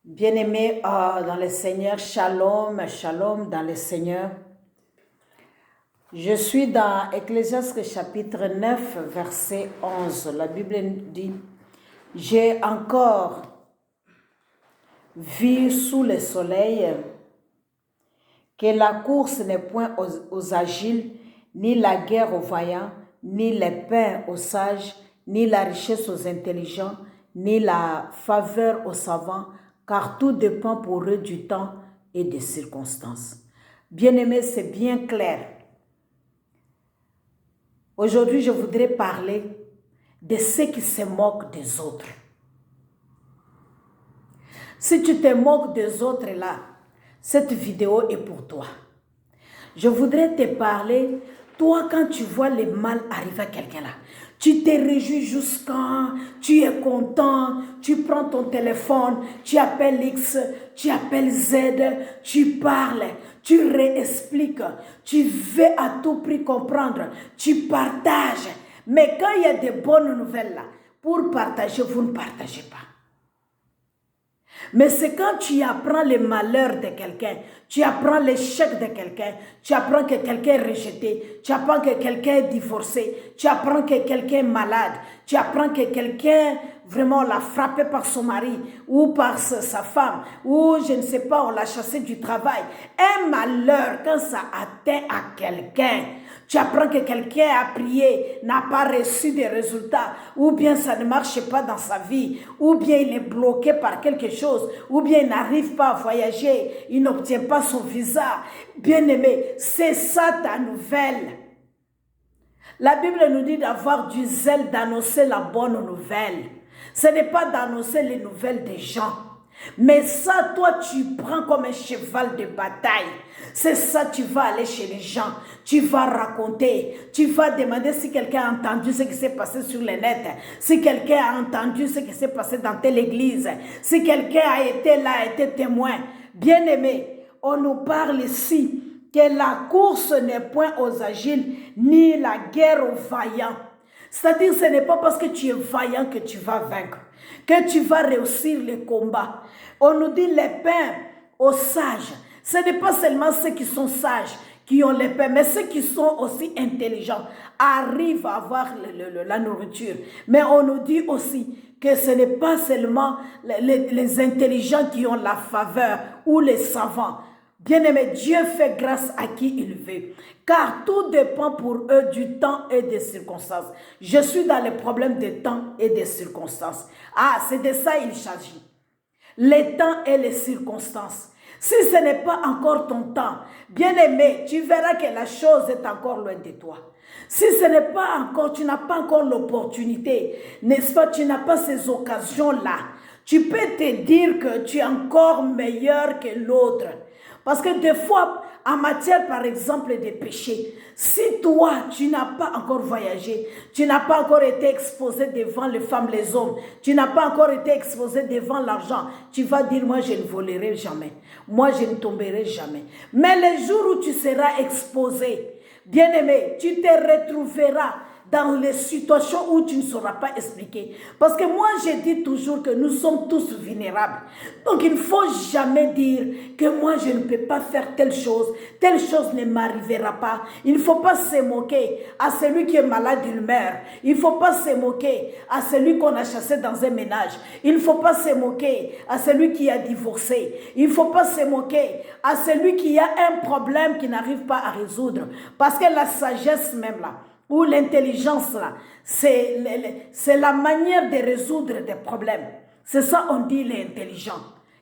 Bien-aimés dans le Seigneur, shalom, shalom dans le Seigneur. Je suis dans Ecclésiaste chapitre 9, verset 11. La Bible dit, « J'ai encore vu sous le soleil que la course n'est point aux agiles, ni la guerre aux vaillants, ni les pains aux sages, ni la richesse aux intelligents, ni la faveur aux savants, car tout dépend pour eux du temps et des circonstances. » Bien-aimés, c'est bien clair. Aujourd'hui, je voudrais parler de ceux qui se moquent des autres. Si tu te moques des autres là, cette vidéo est pour toi. Je voudrais te parler, toi quand tu vois le mal arriver à quelqu'un là, tu te réjouis jusqu'à, tu es content, tu prends ton téléphone, tu appelles X, tu appelles Z, tu parles, tu réexpliques, tu veux à tout prix comprendre, tu partages. Mais quand il y a des bonnes nouvelles là, pour partager, vous ne partagez pas. Mais c'est quand tu apprends le malheur de quelqu'un, tu apprends l'échec de quelqu'un, tu apprends que quelqu'un est rejeté, tu apprends que quelqu'un est divorcé, tu apprends que quelqu'un est malade, tu apprends que quelqu'un vraiment l'a frappé par son mari ou par sa femme, ou je ne sais pas, on l'a chassé du travail. Un malheur, quand ça atteint à quelqu'un, tu apprends que quelqu'un a prié, n'a pas reçu des résultats, ou bien ça ne marche pas dans sa vie, ou bien il est bloqué par quelque chose, ou bien il n'arrive pas à voyager, il n'obtient pas son visa. Bien-aimé, c'est ça ta nouvelle. La Bible nous dit d'avoir du zèle, d'annoncer la bonne nouvelle. Ce n'est pas d'annoncer les nouvelles des gens. Mais ça, toi, tu prends comme un cheval de bataille. C'est ça, tu vas aller chez les gens. Tu vas raconter. Tu vas demander si quelqu'un a entendu ce qui s'est passé sur le net. Si quelqu'un a entendu ce qui s'est passé dans telle église. Si quelqu'un a été là, a été témoin. Bien-aimé, on nous parle ici que la course n'est point aux agiles, ni la guerre aux vaillants. C'est-à-dire, ce n'est pas parce que tu es vaillant que tu vas vaincre, que tu vas réussir le combat. On nous dit les pains aux sages. Ce n'est pas seulement ceux qui sont sages qui ont les pains, mais ceux qui sont aussi intelligents arrivent à avoir la nourriture. Mais on nous dit aussi que ce n'est pas seulement les intelligents qui ont la faveur ou les savants. Bien-aimé, Dieu fait grâce à qui il veut, car tout dépend pour eux du temps et des circonstances. Je suis dans les problèmes de temps et des circonstances. Ah, c'est de ça il s'agit. Les temps et les circonstances. Si ce n'est pas encore ton temps, bien-aimé, tu verras que la chose est encore loin de toi. Si ce n'est pas encore, tu n'as pas encore l'opportunité, n'est-ce pas, tu n'as pas ces occasions-là, tu peux te dire que tu es encore meilleur que l'autre. Parce que des fois, en matière par exemple de péché, si toi tu n'as pas encore voyagé, tu n'as pas encore été exposé devant les femmes, les hommes, tu n'as pas encore été exposé devant l'argent, tu vas dire moi je ne volerai jamais, moi je ne tomberai jamais. Mais les jours où tu seras exposé, bien-aimé, tu te retrouveras dans les situations où tu ne sauras pas expliquer. Parce que moi, je dis toujours que nous sommes tous vulnérables. Donc, il ne faut jamais dire que moi, je ne peux pas faire telle chose ne m'arrivera pas. Il ne faut pas se moquer à celui qui est malade, il meurt. Il ne faut pas se moquer à celui qu'on a chassé dans un ménage. Il ne faut pas se moquer à celui qui a divorcé. Il ne faut pas se moquer à celui qui a un problème qui n'arrive pas à résoudre. Parce que la sagesse même là, ou l'intelligence là, c'est la manière de résoudre des problèmes. C'est ça on dit l'intelligent.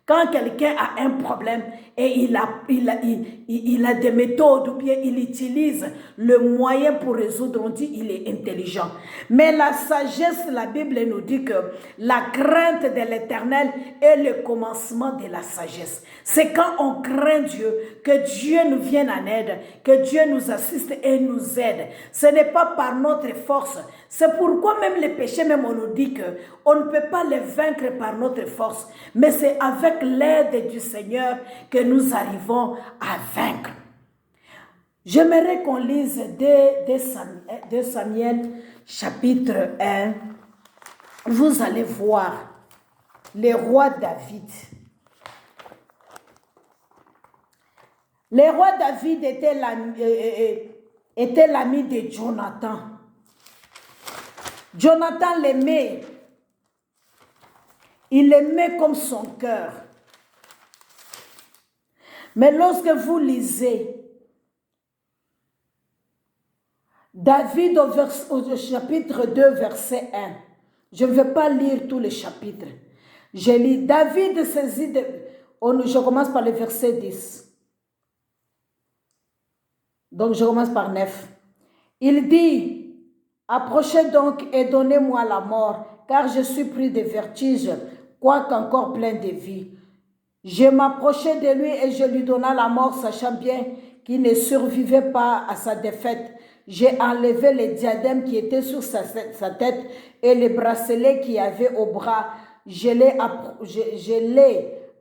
Quand quelqu'un a un problème et il a des méthodes ou bien il utilise le moyen pour résoudre, on dit il est intelligent. Mais la sagesse, la Bible nous dit que la crainte de l'Éternel est le commencement de la sagesse. C'est quand on craint Dieu que Dieu nous vienne en aide, que Dieu nous assiste et nous aide. Ce n'est pas par notre force. C'est pourquoi même les péchés, même on nous dit qu'on ne peut pas les vaincre par notre force. Mais c'est avec l'aide du Seigneur que nous arrivons à vaincre. J'aimerais qu'on lise 2 Samuel chapitre 1. Vous allez voir le roi David. Le roi David était l'ami de Jonathan. Jonathan l'aimait. Il l'aimait comme son cœur. Mais lorsque vous lisez David au chapitre 2, verset 1, je ne vais pas lire tous les chapitres. Je lis David saisit je commence par le verset 10. Donc je commence par 9. Il dit, approchez donc et donnez-moi la mort, car je suis pris de vertige, quoiqu'encore plein de vie. Je m'approchai de lui et je lui donna la mort, sachant bien qu'il ne survivait pas à sa défaite. J'ai enlevé les diadèmes qui étaient sur sa tête et les bracelets qu'il avait au bras. Je l'ai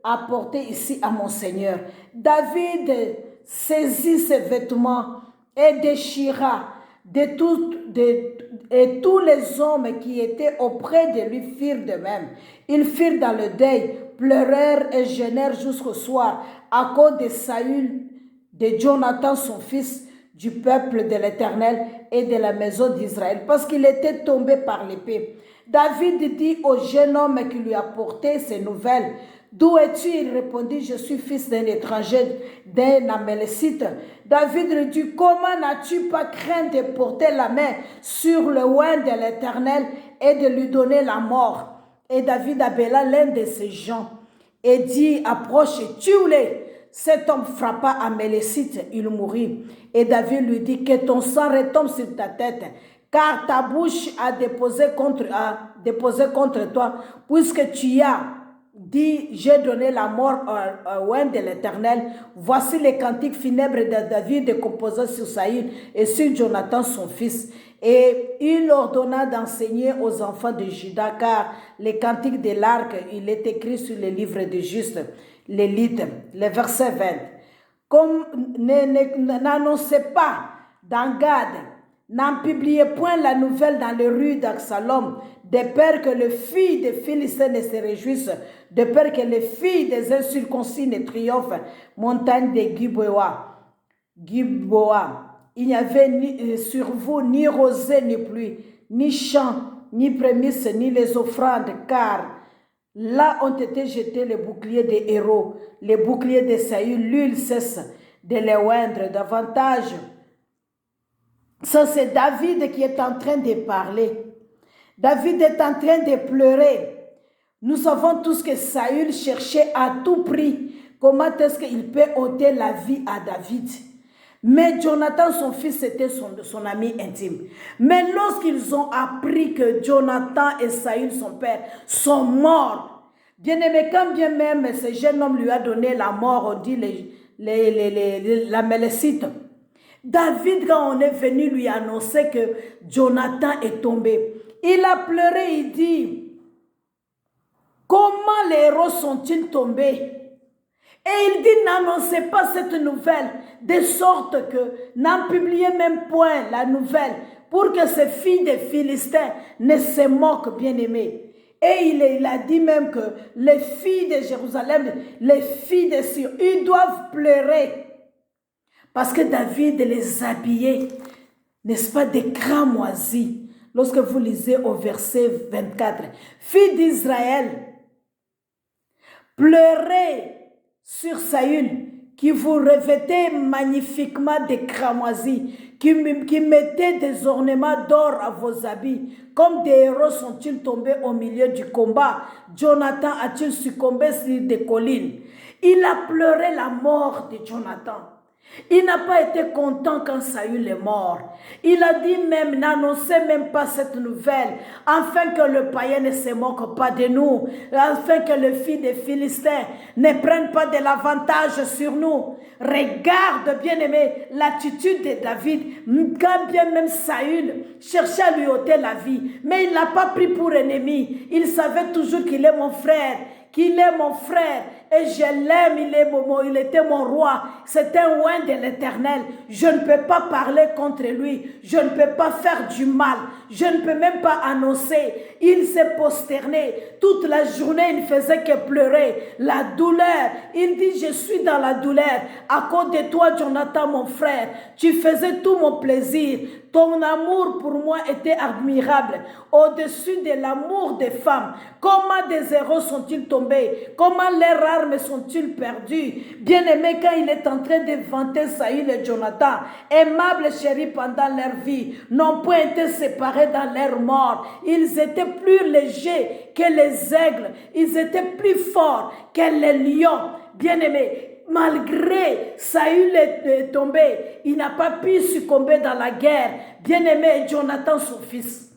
apporté ici à mon Seigneur. David saisit ses vêtements et déchira et tous les hommes qui étaient auprès de lui firent de même. Ils firent dans le deuil, pleurèrent et gênèrent jusqu'au soir à cause de Saül, de Jonathan son fils, du peuple de l'Éternel et de la maison d'Israël, parce qu'il était tombé par l'épée. David dit au jeune homme qui lui apportait ces nouvelles, d'où es-tu? Il répondit, je suis fils d'un étranger, d'un Amalekite. David lui dit, comment n'as-tu pas craint de porter la main sur le oint de l'Éternel et de lui donner la mort? Et David appela l'un de ses gens et dit, approche et tue-les. Cet homme frappa Amalekite, il mourut. Et David lui dit, que ton sang retombe sur ta tête, car ta bouche a déposé contre toi, puisque tu as dit, j'ai donné la mort au oint de l'Éternel. Voici les cantiques funèbres de David composés sur Saül et sur Jonathan son fils. Et il ordonna d'enseigner aux enfants de Juda, car les cantiques de l'arc, il est écrit sur les livres de justes, l'élite, le verset 20. Comme n'annoncez pas dans Gad, n'en publiez point la nouvelle dans les rues d'Absalom, de peur que les filles des Philistins ne se réjouissent, de peur que les filles des incirconcis ne triomphent, montagne de Giboa. Il n'y avait sur vous ni rosée ni pluie, ni champ, ni prémices, ni les offrandes, car là ont été jetés les boucliers des héros, les boucliers de Saül, l'huile cesse de les oindre davantage. Ça, c'est David qui est en train de parler. David est en train de pleurer. Nous savons tous que Saül cherchait à tout prix comment est-ce qu'il peut ôter la vie à David. Mais Jonathan, son fils, c'était son ami intime. Mais lorsqu'ils ont appris que Jonathan et Saül, son père, sont morts, bien aimé, quand bien même ce jeune homme lui a donné la mort, on dit l'Amalekite. David, quand on est venu lui annoncer que Jonathan est tombé, il a pleuré, il dit, comment les héros sont-ils tombés? Et il dit, n'annoncez pas cette nouvelle, de sorte que n'en publiez même point la nouvelle, pour que ces filles des Philistins ne se moquent, bien-aimés. Et il a dit même que les filles de Jérusalem, les filles de Sion, ils doivent pleurer. Parce que David les habillait, n'est-ce pas, des cramoisis. Lorsque vous lisez au verset 24, filles d'Israël, pleurez sur Saül, qui vous revêtait magnifiquement des cramoisis, qui mettait des ornements d'or à vos habits. Comme des héros sont-ils tombés au milieu du combat? Jonathan a-t-il succombé sur des collines? Il a pleuré la mort de Jonathan. Il n'a pas été content quand Saül est mort. Il a dit même, n'annoncez même pas cette nouvelle, afin que le païen ne se moque pas de nous, afin que les filles des Philistins ne prennent pas de l'avantage sur nous. Regarde, bien-aimé, l'attitude de David, quand bien même Saül cherchait à lui ôter la vie, mais il ne l'a pas pris pour ennemi. Il savait toujours qu'il est mon frère, qu'il est mon frère et je l'aime, il était mon roi, c'est un oint de l'Éternel. Je ne peux pas parler contre lui, je ne peux pas faire du mal, je ne peux même pas annoncer. Il s'est prosterné toute la journée, il ne faisait que pleurer, la douleur. Il dit, je suis dans la douleur à cause de toi, Jonathan, mon frère. Tu faisais tout mon plaisir. Ton amour pour moi était admirable, au-dessus de l'amour des femmes. Comment des héros sont-ils tombés? Comment leurs armes sont-ils perdues? Bien-aimé, quand il est en train de vanter Saül et Jonathan, aimables chéris pendant leur vie, n'ont point été séparés dans leur mort. Ils étaient plus légers que les aigles. Ils étaient plus forts que les lions. Bien-aimé, malgré Saül est tombé, il n'a pas pu succomber dans la guerre. Bien-aimé, Jonathan, son fils.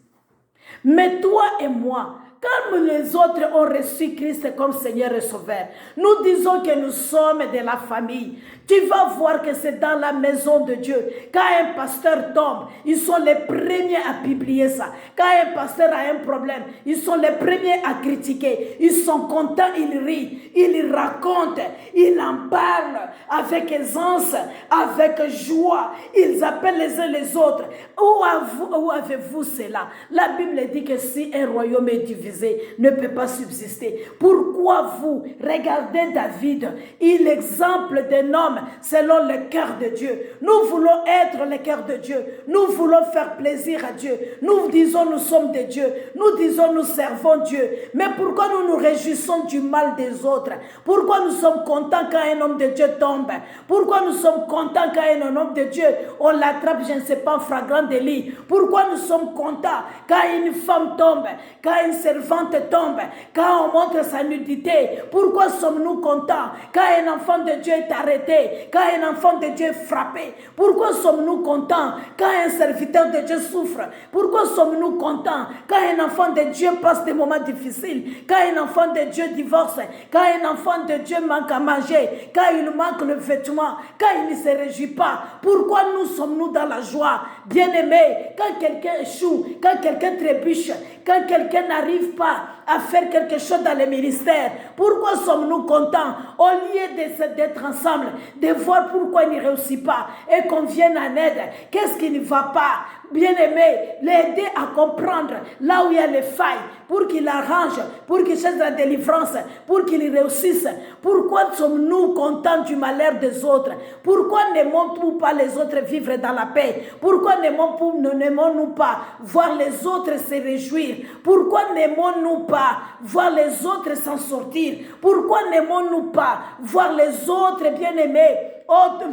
Mais toi et moi, comme les autres ont reçu Christ comme Seigneur et Sauveur, nous disons que nous sommes de la famille. Tu vas voir que c'est dans la maison de Dieu. Quand un pasteur tombe, ils sont les premiers à publier ça. Quand un pasteur a un problème, ils sont les premiers à critiquer. Ils sont contents, ils rient, ils racontent, ils en parlent avec aisance, avec joie. Ils appellent les uns les autres. Où avez-vous cela? La Bible dit que si un royaume est divisé, ne peut pas subsister. Pourquoi vous regardez David, il est l'exemple d'un homme selon le cœur de Dieu. Nous voulons être le cœur de Dieu. Nous voulons faire plaisir à Dieu. Nous disons nous sommes de Dieu. Nous disons nous servons Dieu. Mais pourquoi nous nous réjouissons du mal des autres? Pourquoi nous sommes contents quand un homme de Dieu tombe? Pourquoi nous sommes contents quand un homme de Dieu, on l'attrape, je ne sais pas, en flagrant délit? Pourquoi nous sommes contents quand une femme tombe, quand une servante tombe, quand on montre sa nudité? Pourquoi sommes-nous contents quand un enfant de Dieu est arrêté, quand un enfant de Dieu est frappé? Pourquoi sommes-nous contents quand un serviteur de Dieu souffre? Pourquoi sommes-nous contents quand un enfant de Dieu passe des moments difficiles, quand un enfant de Dieu divorce, quand un enfant de Dieu manque à manger, quand il manque le vêtement, quand il ne se réjouit pas? Pourquoi nous sommes-nous dans la joie? Bien-aimés, quand quelqu'un échoue, quand quelqu'un trébuche, quand quelqu'un n'arrive pas à faire quelque chose dans le ministère, pourquoi sommes-nous contents au lieu d'être ensemble, de voir pourquoi il ne réussit pas et qu'on vienne en aide? Qu'est-ce qui ne va pas? Bien-aimé, l'aider à comprendre là où il y a les failles, pour qu'il arrange, pour qu'il cherche la délivrance, pour qu'il réussisse. Pourquoi sommes-nous contents du malheur des autres? Pourquoi n'aimons-nous pas les autres vivre dans la paix? Pourquoi n'aimons-nous pas voir les autres se réjouir? Pourquoi n'aimons-nous pas voir les autres s'en sortir? Pourquoi n'aimons-nous pas voir les autres, bien-aimés,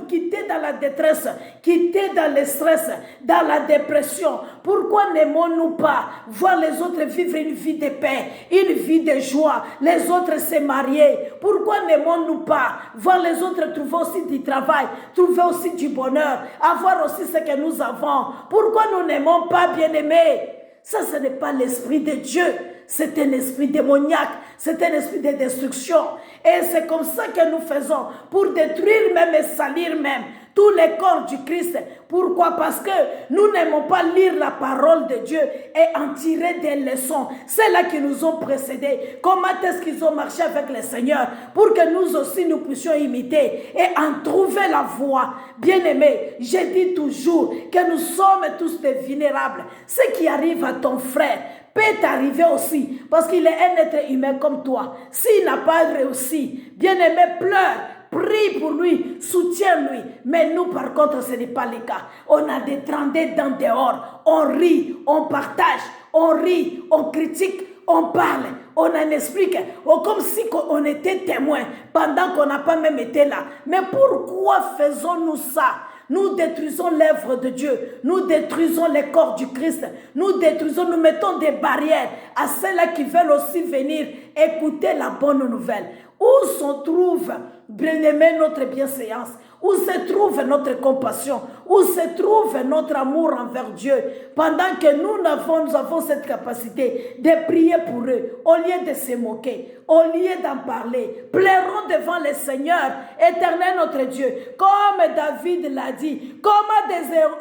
quitter dans la détresse, quitter dans le stress, dans la dépression? Pourquoi n'aimons-nous pas voir les autres vivre une vie de paix, une vie de joie, les autres se marier? Pourquoi n'aimons-nous pas voir les autres trouver aussi du travail, trouver aussi du bonheur, avoir aussi ce que nous avons? Pourquoi nous n'aimons pas, bien-aimés? Ça, ce n'est pas l'esprit de Dieu. C'est un esprit démoniaque, c'est un esprit de destruction. Et c'est comme ça que nous faisons, pour détruire même et salir même tous les corps du Christ. Pourquoi? Parce que nous n'aimons pas lire la parole de Dieu et en tirer des leçons. C'est là qui nous ont précédés. Comment est-ce qu'ils ont marché avec le Seigneur pour que nous aussi nous puissions imiter et en trouver la voie? Bien-aimés, je dis toujours que nous sommes tous des vulnérables. Ce qui arrive à ton frère peut t'arriver aussi, parce qu'il est un être humain comme toi. S'il n'a pas réussi, bien-aimé, pleure, prie pour lui, soutiens-lui. Mais nous, par contre, ce n'est pas le cas. On a des trandés dans dehors, on rit, on partage, on rit, on critique, on parle, on en explique, comme si on était témoin pendant qu'on n'a pas même été là. Mais pourquoi faisons-nous ça? Nous détruisons l'œuvre de Dieu. Nous détruisons les corps du Christ. Nous détruisons, nous mettons des barrières à ceux-là qui veulent aussi venir écouter la bonne nouvelle. Où se trouve, bien-aimé, notre bienséance? Où se trouve notre compassion? où se trouve notre amour envers Dieu, pendant que nous avons cette capacité de prier pour eux, au lieu de se moquer, au lieu d'en parler, pleurons devant le Seigneur, éternel notre Dieu, comme David l'a dit. Comment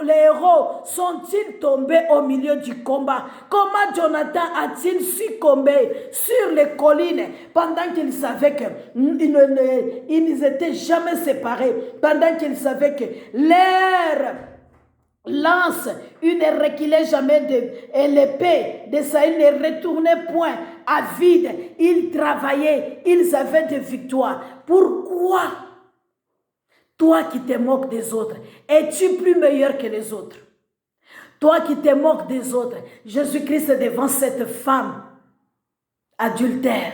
les héros sont-ils tombés au milieu du combat? Comment Jonathan a-t-il succombé sur les collines pendant qu'il savait qu'ils n'étaient jamais séparés, pendant qu'il savait que leur lance, il ne reculait jamais et l'épée de Saül ne retournait point à vide. Ils travaillaient, ils avaient des victoires. Pourquoi toi qui te moques des autres, es-tu plus meilleur que les autres? Toi qui te moques des autres, Jésus-Christ est devant cette femme adultère.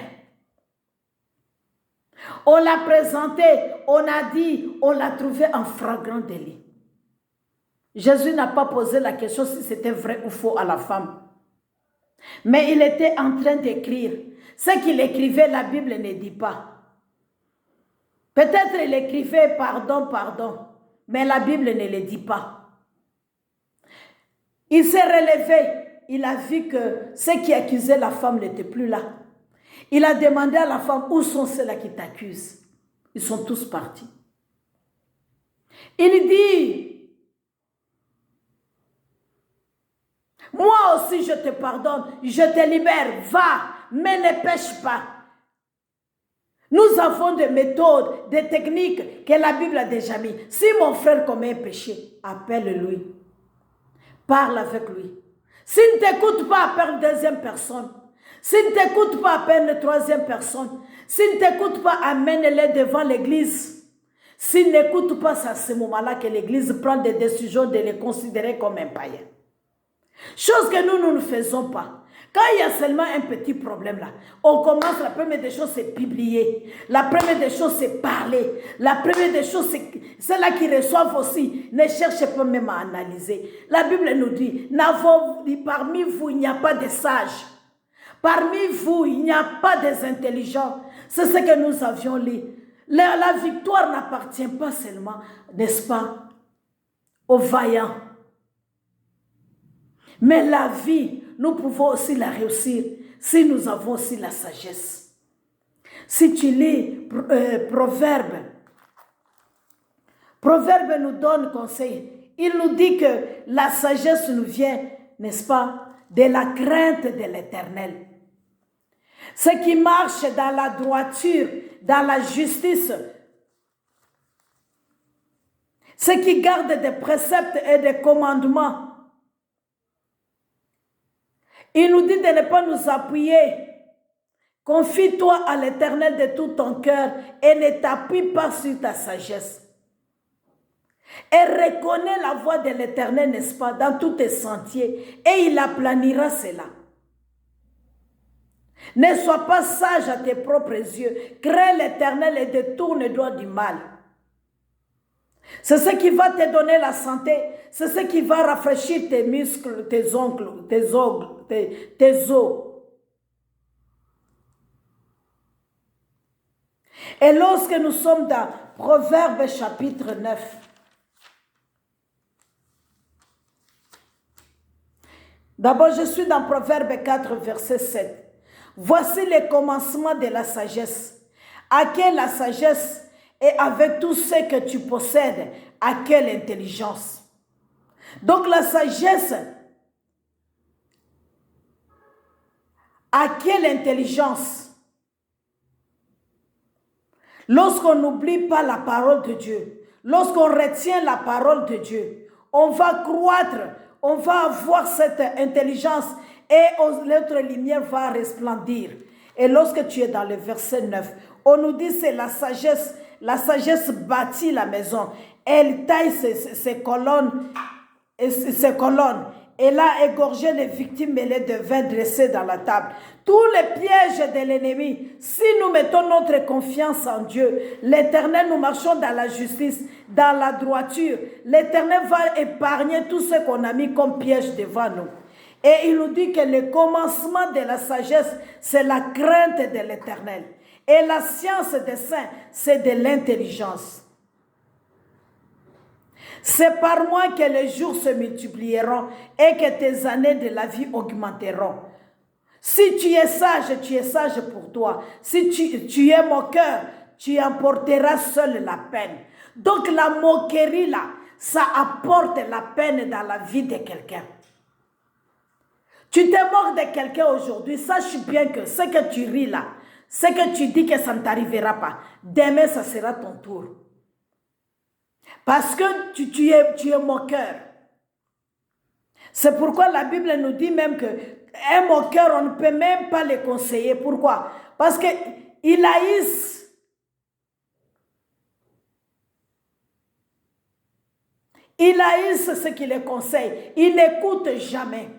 On l'a présenté, on a dit, on l'a trouvé en flagrant délit. Jésus n'a pas posé la question si c'était vrai ou faux à la femme. Mais il était en train d'écrire. Ce qu'il écrivait, la Bible ne dit pas. Peut-être il écrivait pardon, pardon, mais la Bible ne le dit pas. Il s'est relevé, il a vu que ceux qui accusaient la femme n'étaient plus là. Il a demandé à la femme, où sont ceux-là qui t'accusent? Ils sont tous partis. Il dit, moi aussi je te pardonne, je te libère, va, mais ne pêche pas. Nous avons des méthodes, des techniques que la Bible a déjà mis. Si mon frère commet un péché, appelle-lui. Parle avec lui. S'il ne t'écoute pas, appelle une deuxième personne. S'il ne t'écoute pas, appelle une troisième personne. S'il ne t'écoute pas, amène-les devant l'église. S'il n'écoute pas, c'est à ce moment-là que l'église prend des décisions de les considérer comme un païen. Chose que nous ne faisons pas. Quand il y a seulement un petit problème là, on commence, la première des choses c'est publier. La première des choses c'est parler. La première des choses c'est ceux-là qui reçoivent aussi, ne cherchez pas même à analyser. La Bible nous dit, parmi vous il n'y a pas de sages. Parmi vous il n'y a pas des intelligents. C'est ce que nous avions lu. La victoire n'appartient pas seulement, n'est-ce pas, aux vaillants. Mais la vie, nous pouvons aussi la réussir si nous avons aussi la sagesse. Si tu lis Proverbe nous donne conseil. Il nous dit que la sagesse nous vient, n'est-ce pas, de la crainte de l'Éternel. Ceux qui marchent dans la droiture, dans la justice, ceux qui gardent des préceptes et des commandements. Il nous dit de ne pas nous appuyer. Confie-toi à l'Éternel de tout ton cœur et ne t'appuie pas sur ta sagesse. Et reconnais la voie de l'Éternel, n'est-ce pas, dans tous tes sentiers, et il aplanira cela. Ne sois pas sage à tes propres yeux. Crée l'Éternel et détourne-toi du mal. C'est ce qui va te donner la santé. C'est ce qui va rafraîchir tes muscles, tes ongles, tes os. Et lorsque nous sommes dans Proverbe chapitre 9, d'abord je suis dans Proverbe 4, verset 7. Voici les commencements de la sagesse. À quelle la sagesse et avec tout ce que tu possèdes, à quelle intelligence. Donc la sagesse, à quelle intelligence. Lorsqu'on n'oublie pas la parole de Dieu, lorsqu'on retient la parole de Dieu, on va croître, on va avoir cette intelligence et notre lumière va resplendir. Et lorsque tu es dans le verset 9, on nous dit c'est la sagesse bâtit la maison, elle taille ses colonnes, elle a égorgé les victimes mêlées de vin dressées dans la table. Tous les pièges de l'ennemi, si nous mettons notre confiance en Dieu, l'Éternel, nous marchons dans la justice, dans la droiture, l'Éternel va épargner tout ce qu'on a mis comme piège devant nous. Et il nous dit que le commencement de la sagesse, c'est la crainte de l'Éternel. Et la science des saints, c'est de l'intelligence. C'est par moi que les jours se multiplieront et que tes années de la vie augmenteront. Si tu es sage pour toi. Si tu es moqueur, tu emporteras seul la peine. Donc la moquerie là, ça apporte la peine dans la vie de quelqu'un. Tu te moques de quelqu'un aujourd'hui, sache bien que ce que tu ris là, ce que tu dis que ça ne t'arrivera pas, demain ça sera ton tour. Parce que tu es moqueur. C'est pourquoi la Bible nous dit même que un moqueur, on ne peut même pas le conseiller. Pourquoi? Parce qu'il haïssent. Il haïssent ce qu'il les conseille. Il n'écoute jamais.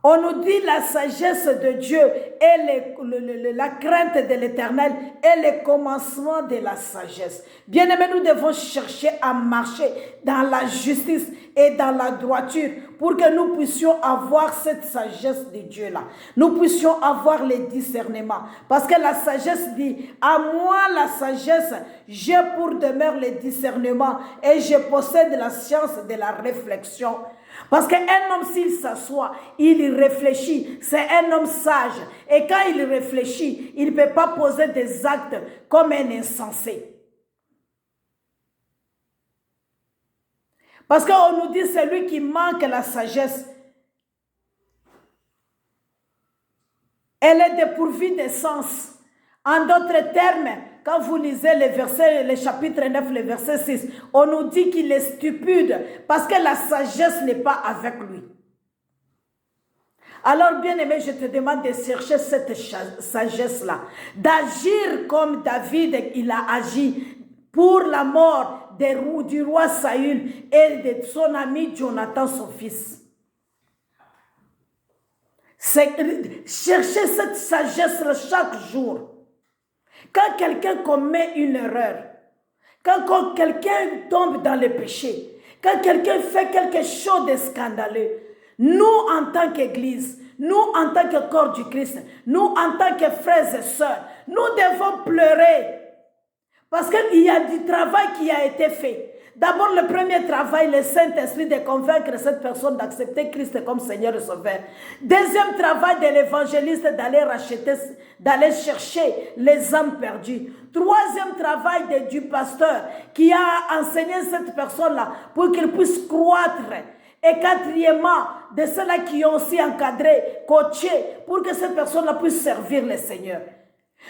On nous dit la sagesse de Dieu et la crainte de l'Éternel est le commencement de la sagesse. Bien-aimés, nous devons chercher à marcher dans la justice et dans la droiture pour que nous puissions avoir cette sagesse de Dieu-là. Nous puissions avoir les discernements. Parce que la sagesse dit, à moi la sagesse, j'ai pour demeure les discernements et je possède la science de la réflexion. Parce qu'un homme, s'il s'assoit, il réfléchit, c'est un homme sage. Et quand il réfléchit, il ne peut pas poser des actes comme un insensé. Parce qu'on nous dit, c'est lui qui manque la sagesse. Elle est dépourvue de sens. En d'autres termes, quand vous lisez le chapitre 9, le verset 6, on nous dit qu'il est stupide parce que la sagesse n'est pas avec lui. Alors, bien-aimé, je te demande de chercher cette sagesse-là, d'agir comme David, il a agi pour la mort du roi Saül et de son ami Jonathan, son fils. Chercher cette sagesse-là chaque jour. Quand quelqu'un commet une erreur, quand quelqu'un tombe dans le péché, quand quelqu'un fait quelque chose de scandaleux, nous en tant qu'Église, nous en tant que corps du Christ, nous en tant que frères et sœurs, nous devons pleurer parce qu'il y a du travail qui a été fait. D'abord, le premier travail, le Saint-Esprit, de convaincre cette personne d'accepter Christ comme Seigneur et Sauveur. Deuxième travail de l'évangéliste, d'aller chercher les âmes perdues. Troisième travail du pasteur qui a enseigné cette personne-là pour qu'il puisse croître. Et quatrièmement, de ceux-là qui ont aussi encadré, coaché, pour que cette personne-là puisse servir le Seigneur.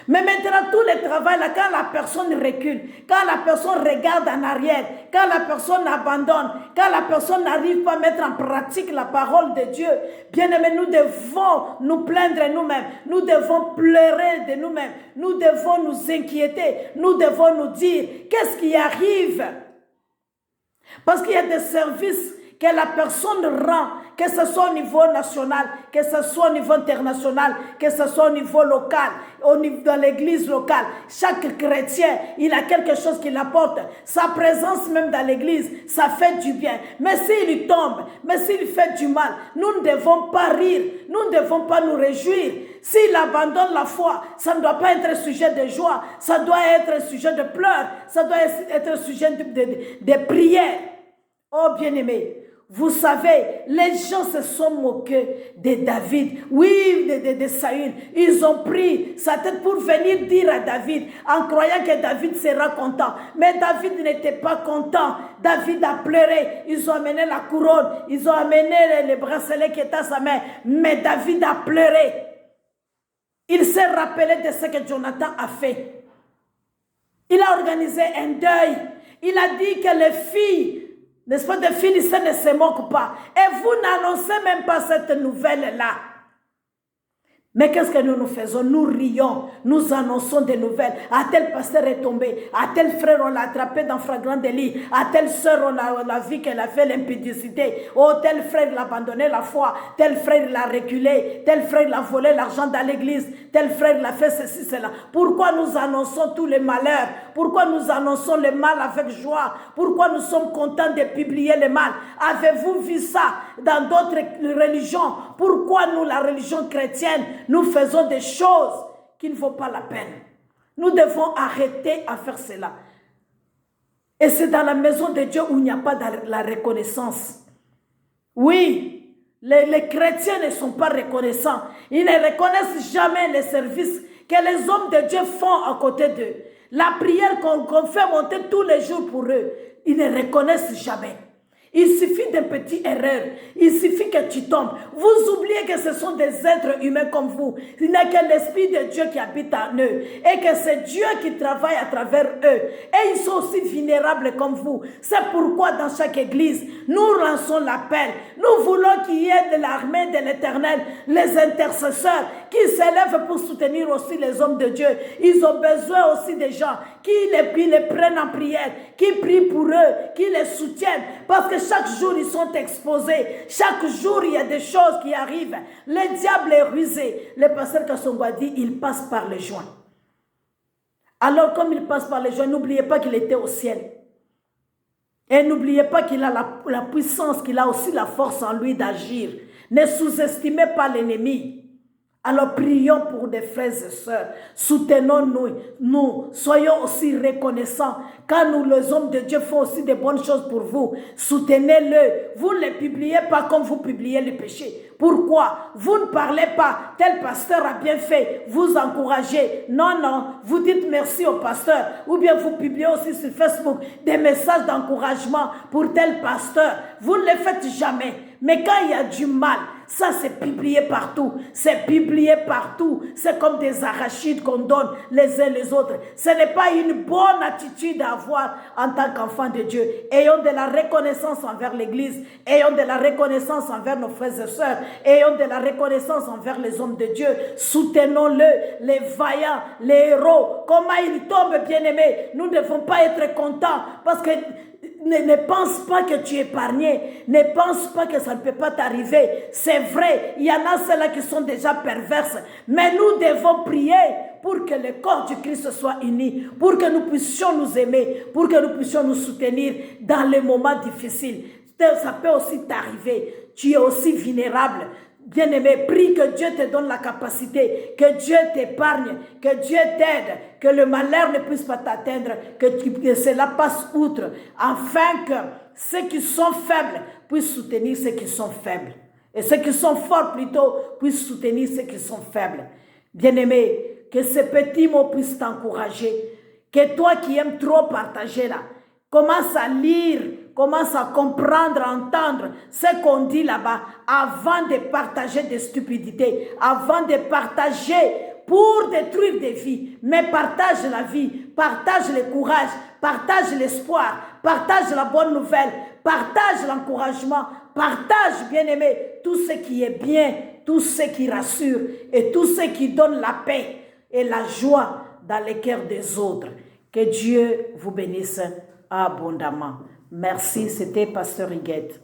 Mais maintenant, tout le travail, là, quand la personne recule, quand la personne regarde en arrière, quand la personne abandonne, quand la personne n'arrive pas à mettre en pratique la parole de Dieu, bien aimé, nous devons nous plaindre nous-mêmes, nous devons pleurer de nous-mêmes, nous devons nous inquiéter, nous devons nous dire, qu'est-ce qui arrive? Parce qu'il y a des services que la personne rend, que ce soit au niveau national, que ce soit au niveau international, que ce soit au niveau local, dans l'église locale. Chaque chrétien, il a quelque chose qu'il apporte. Sa présence même dans l'église, ça fait du bien. Mais s'il tombe, mais s'il fait du mal, nous ne devons pas rire, nous ne devons pas nous réjouir. S'il abandonne la foi, ça ne doit pas être un sujet de joie, ça doit être un sujet de pleurs, ça doit être un sujet de prière. Oh bien-aimé, vous savez, les gens se sont moqués de David, oui, de Saül. Ils ont pris sa tête pour venir dire à David, en croyant que David sera content. Mais David n'était pas content. David a pleuré. Ils ont amené la couronne, ils ont amené les bracelets qui étaient à sa main. Mais David a pleuré. Il s'est rappelé de ce que Jonathan a fait. Il a organisé un deuil. Il a dit que les filles, n'est-ce pas, des Philistins ne se moquent pas. Et vous n'annoncez même pas cette nouvelle-là. Mais qu'est-ce que nous faisons? Nous rions, nous annonçons des nouvelles. À tel pasteur est tombé, à tel frère on l'a attrapé dans flagrant délit, à telle sœur on a vu qu'elle a fait l'impudicité, oh tel frère l'a abandonné la foi, tel frère l'a reculé, tel frère l'a volé l'argent dans l'église, tel frère l'a fait ceci, cela. Pourquoi nous annonçons tous les malheurs? Pourquoi nous annonçons le mal avec joie? Pourquoi nous sommes contents de publier le mal? Avez-vous vu ça dans d'autres religions? Pourquoi nous, la religion chrétienne, nous faisons des choses qui ne vaut pas la peine? Nous devons arrêter à faire cela. Et c'est dans la maison de Dieu où il n'y a pas de la reconnaissance. Oui, les chrétiens ne sont pas reconnaissants. Ils ne reconnaissent jamais les services que les hommes de Dieu font à côté d'eux. La prière qu'on fait monter tous les jours pour eux, ils ne reconnaissent jamais. Il suffit d'une petite erreur. Il suffit que tu tombes. Vous oubliez que ce sont des êtres humains comme vous. Il n'y a que l'Esprit de Dieu qui habite en eux. Et que c'est Dieu qui travaille à travers eux. Et ils sont aussi vulnérables comme vous. C'est pourquoi dans chaque église, nous lançons l'appel. Nous voulons qu'il y ait de l'armée de l'Éternel, les intercesseurs qui s'élèvent pour soutenir aussi les hommes de Dieu. Ils ont besoin aussi des gens qui les prennent en prière, qui prient pour eux, qui les soutiennent. Parce que chaque jour, ils sont exposés. Chaque jour, il y a des choses qui arrivent. Le diable est rusé. Le pasteur Kassongo dit, il passe par les joints. Alors, comme il passe par les joints, n'oubliez pas qu'il était au ciel. Et n'oubliez pas qu'il a la puissance, qu'il a aussi la force en lui d'agir. Ne sous-estimez pas l'ennemi. Alors prions pour des frères et sœurs. Soutenons-nous. Nous soyons aussi reconnaissants. Quand nous, les hommes de Dieu, font aussi de bonnes choses pour vous, soutenez-le. Vous ne les publiez pas comme vous publiez les péchés. Pourquoi? Vous ne parlez pas, tel pasteur a bien fait, vous encouragez. Non, non, vous dites merci au pasteur. Ou bien vous publiez aussi sur Facebook des messages d'encouragement pour tel pasteur. Vous ne le faites jamais. Mais quand il y a du mal, ça c'est publié partout. C'est publié partout. C'est comme des arachides qu'on donne les uns les autres. Ce n'est pas une bonne attitude à avoir en tant qu'enfant de Dieu. Ayons de la reconnaissance envers l'Église. Ayons de la reconnaissance envers nos frères et sœurs. Ayons de la reconnaissance envers les hommes de Dieu. Soutenons-le, les vaillants, les héros. Comment ils tombent, bien-aimés. Nous ne devons pas être contents parce que ne pense pas que tu es épargné. Ne pense pas que ça ne peut pas t'arriver. C'est vrai, il y en a ceux-là qui sont déjà perverses. Mais nous devons prier pour que le corps du Christ soit uni, pour que nous puissions nous aimer, pour que nous puissions nous soutenir dans les moments difficiles. Ça peut aussi t'arriver. Tu es aussi vulnérable. Bien-aimé, prie que Dieu te donne la capacité, que Dieu t'épargne, que Dieu t'aide, que le malheur ne puisse pas t'atteindre, que cela passe outre, afin que ceux qui sont faibles puissent soutenir ceux qui sont faibles. Et ceux qui sont forts plutôt puissent soutenir ceux qui sont faibles. Bien-aimé, que ces petits mots puissent t'encourager, que toi qui aimes trop partager là, commence à lire, commence à comprendre, à entendre ce qu'on dit là-bas avant de partager des stupidités, avant de partager pour détruire des vies. Mais partage la vie, partage le courage, partage l'espoir, partage la bonne nouvelle, partage l'encouragement, partage, bien-aimé, tout ce qui est bien, tout ce qui rassure et tout ce qui donne la paix et la joie dans les cœurs des autres. Que Dieu vous bénisse abondamment. Merci, c'était Pasteur Higuette.